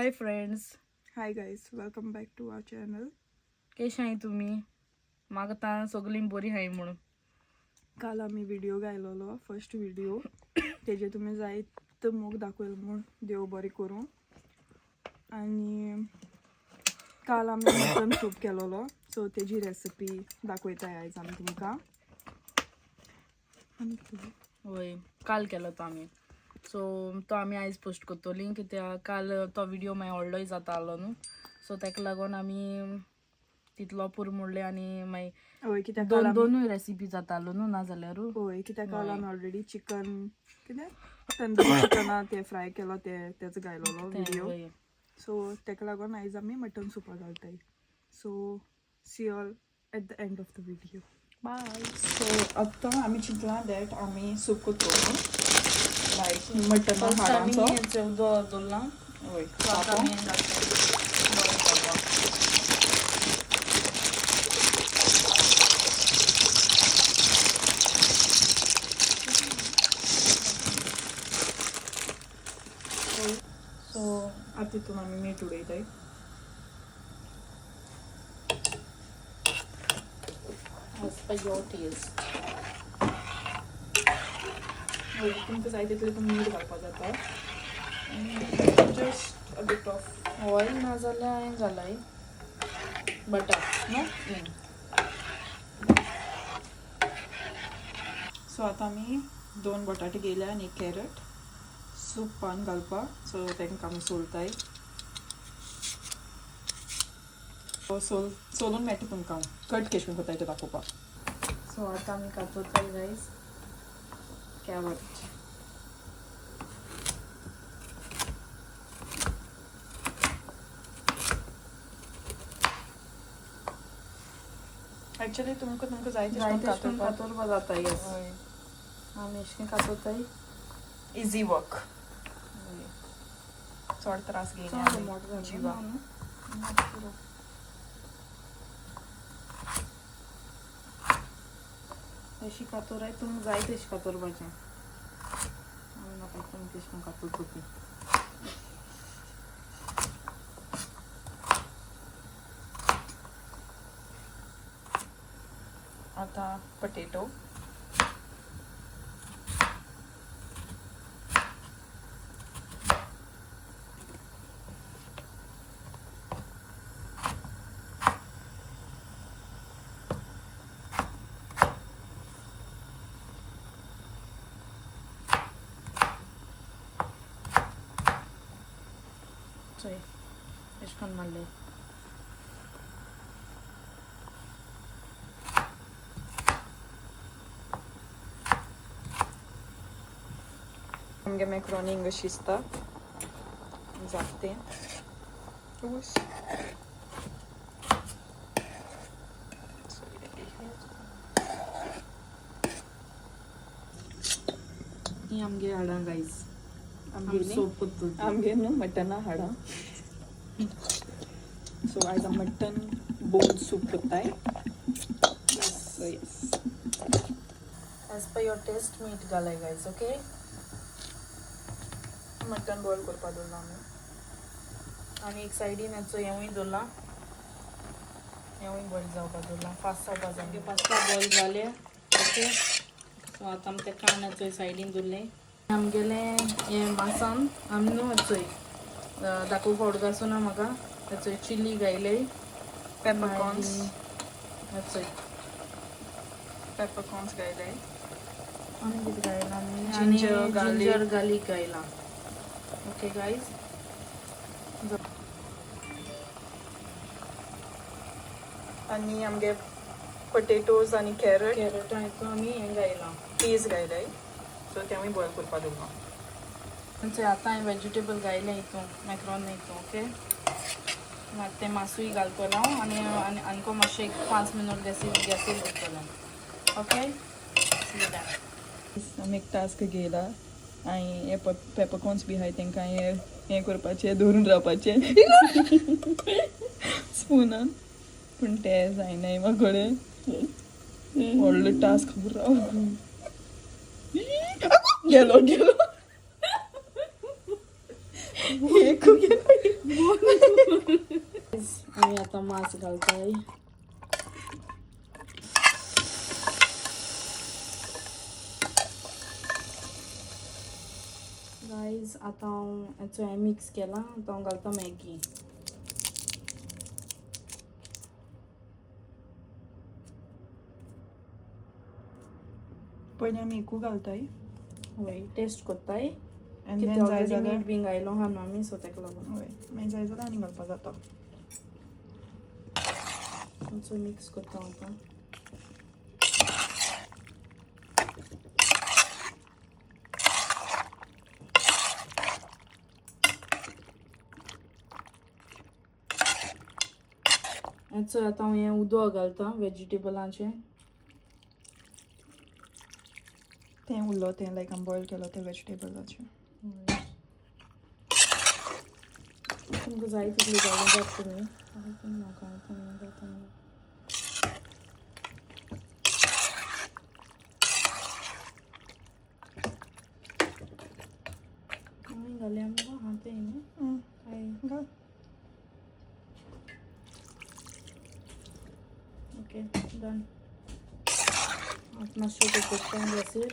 High friends, hi guys, welcome back to our channel. कशे आहाय तुम्ही? म्हाका ता सगळीं बरी हाय म्हणून. काल आम्ही व्हिडिओ घायलोलो, फर्स्ट व्हिडिओ तेजे तुम्ही जायत मोग दाखवलं म्हणून देव बरी करूं. आणि काल आम्ही मटन सूप केलोलो, सो तेजी रेसिपी दाखवताय आयज आमी तुमकां. होय, काल केलो तो आमी. सो तो आमी आयज पोस्ट करतली कित्याक काल तो व्हिडिओ मागीर व्हडलोय जाता आसलो न्हू, सो तेका लागून आमी तितलो पुरो मोडले आनी मागीर होय कित्याक दोनूय रेसिपी जाता आसलो न्हू, ना जाल्यार होय कित्याक काल आमी ऑलरेडी चिकन कितें तंदुरी चिकना ते फ्राय केलो तेच घायलोलो व्हिडिओ. सो तेका लागून आयज आमी मटन सुपा घालताय. So see all at the end of the video. Bye. So आतां आमी चिंतलां दॅट आमी सूप करतलो लायक मटन हाडांचो. दवरला होय सो आतां तितून आमी मीठ उडयताय. as per your taste. तुमकां जाय तितलें तुमी मीठ घालपाक जाता. Just a bit of oil ना जाल्यार हांवें घालाय बटर नो. सो आतां आमी 2 बटाटे घेयल्या आनी 1 कॅरट सूपान घालपाक. सो तांकां आमी सोलताय. सोलून मेळटा तुमकां कट केश करून कोताय तें दाखोवपाक. सो आतां आमी कातोताय गायज कॅरट. एक्चुअली तुमकां जाय तेशें कातोरपा जाता. येस, आमी एशें कातोताय. इजी वर्क, चड त्रास घेयना जिवा. अशी कातोराय तुमकां जाय तशी कातोरपाचें. हांवें नाका तुमकां तेशें कातोरपाची. आतां पोटेटो. चोय एशें करून मारलें. आमगे मॅक्रोनी हिंगा शिजता जाते. ही आमगे हाडां गायज. आमगे आमगे न्हू मटना हाडां. सो आयज आमी मटन बोन सूप करताय. So yes, as per your taste मीठ घालाय गायज. ओके, मटन बॉयल करपा दवरला आमी. आनी एक सायडीन हेचो हेवूय दवरला. हेवूय बॉयल जावपाक दवरला. फास्ट जावपा जाय. आमगे पास्ता बॉयल जाले. ओके, सो आतां आमी तें कांदे सायडीन दवरलें. आमगेलें हें मासान आमी न्हू हेचोय दाखोवपा उडगासूना म्हाका हेचोय चिली घायले. पेपरकॉर्न्स हेचोय पेपरकॉर्न्स घायले. आनी कितें घायलां आमी? जिंजर जिंजर गार्लीक घायलां. ओके गायज, आनी आमगे पोटेटोज आनी कॅरट कॅरटा हितून आमी हें घायलां, पीस घायलाय. सो तेवूय बॉयल करपा दवरला. म्हणजे आतां हांवें वेजिटेबल घायले हितून मॅक्रोनी हितून. ओके, मागीर तें मासूय घालतलो हांव आनी आनीको मातशें 5 मिनट गॅसीर दवरतलें. ओके, आमी एक टास्क घेयला आनी हे पेपरकॉर्न्स बी आहाय तांकां हें करपाचें धरून रावपाचें स्पुनान. पूण तें जायनाय म्हाका कडेन. व्हडलो टास्क खबर राव. गेलो एक गेलो. आम्ही आता मांस घालताय. गाईज आता हांव मिक्स केला. आता हांव घालता मॅगी. पयलीं आमी एकू घालताय. होय, टेस्ट कोत्ताय. एंड कितें देन जाय ऑलरेडी जाल्यार मीठ बी घायलो आहा न्हू आमी, सो तेका लागून. होय, मागीर जाय जाल्यार आनी घालपा जाता. सो मिक्स कोत्ता आता. चल आता हांव हें उदक घालता वेजिटेबलांचें. तें उरलो तें लायक आमी बॉयल केलो तें वेजिटेबलाचें. तुमकां जाय तितली घालूं जाता तुमी. नाका जाता. घाल्या मगो हात येईन. घाल. Okay, done. आता मातशें कोत्ता गॅसीर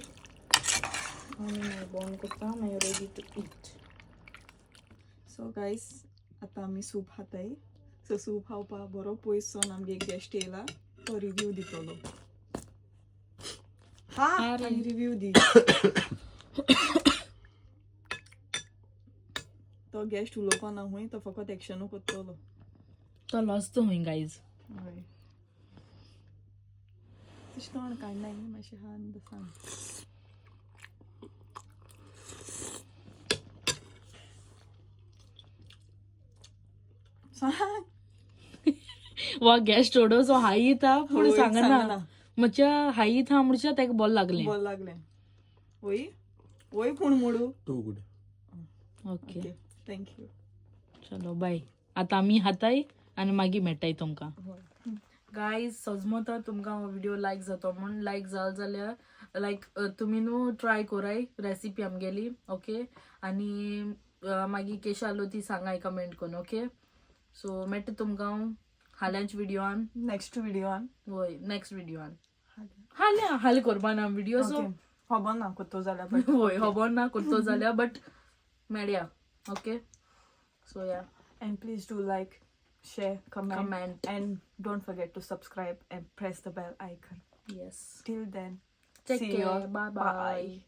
आनी मागीर बंद कोत्ता. मागीर ready to eat. So guys आतां आमी सूप खाताय. सो सूप खावपा बरो पयस सावन आमगे एक गेस्ट येयला. तो रिव्यू दितलो. आनी रिव्यू दी. तो गेस्ट उलोवपा ना हुंय, तो फकत एक्शनू कोत्तलो. तो लॉस्ट हुंय गाईज. हय. तोंड काडनाय न्ही मातशें हांन सांग. सांग. वा गेस्ट ओडो सो हाई था पूण सांगना. म्हज्या हाई था म्हणच्या तेका बोल लागलें. बोल लागलें. वय वय पूण मोडू. Too good. Okay, thank you. चलो बाय. आता आमी खाताय आनी मागीर मेळटाय तुमकां. गायज समजता तुमकां हो व्हिडिओ लायक जातो म्हण. लायक जाल जाल्यार लायक तुमी न्हू ट्राय कोराय रेसिपी आमगेली. ओके, आनी मागीर केशी आसलो ती सांगाय कमेंट करून. ओके, सो मेळटा तुमकां हाल्यांच्या व्हिडिओआन. नेक्स्ट व्हिडिओआन. होय, नेक्स्ट व्हिडिओआन. हाल करपा ना व्हिडिओ. सो खबर ना कोत्तो जाल्यार. होय, खबर ना कोत्तो जाल्यार बट मेळया. Okay, so yeah, and please do like, share, comment, and don't forget to subscribe and press the bell icon. Yes, Till then, take see care. you. Bye.